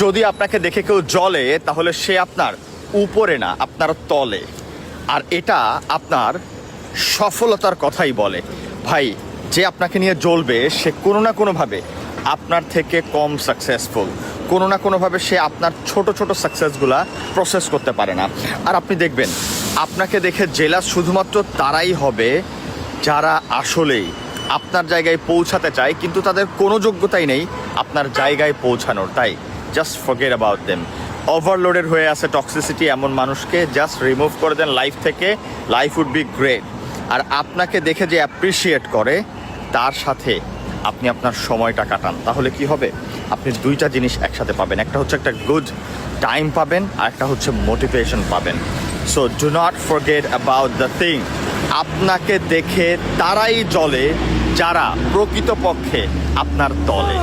যদি আপনাকে দেখে কেউ জ্বলে তাহলে সে আপনার উপরে না, আপনার তলে। আর এটা আপনার সফলতার কথাই বলে। ভাই, যে আপনাকে নিয়ে জ্বলবে সে কোনো না কোনোভাবে আপনার থেকে কম সাকসেসফুল, কোনো না কোনোভাবে সে আপনার ছোট ছোট সাকসেসগুলা প্রসেস করতে পারে না। আর আপনি দেখবেন আপনাকে দেখে জেলাস শুধুমাত্র তারাই হবে যারা আসলেই আপনার জায়গায় পৌঁছাতে চায়, কিন্তু তাদের কোনো যোগ্যতাই নেই আপনার জায়গায় পৌঁছানোর। তাই just forget about them. Overloaded হয়ে আছে টক্সিসিটি এমন মানুষকে জাস্ট রিমুভ করে দেন লাইফ থেকে, লাইফ উড বি গ্রেট। আর আপনাকে দেখে যে অ্যাপ্রিসিয়েট করে তার সাথে আপনি আপনার সময়টা কাটান, তাহলে কি হবে? আপনি দুইটা জিনিস একসাথে পাবেন। একটা হচ্ছে একটা গুড টাইম পাবেন, আর একটা হচ্ছে মোটিভেশন পাবেন। So do not forget about the thing. আপনাকে দেখে তারাই জ্বলে যারা প্রকৃতপক্ষে আপনার দলে।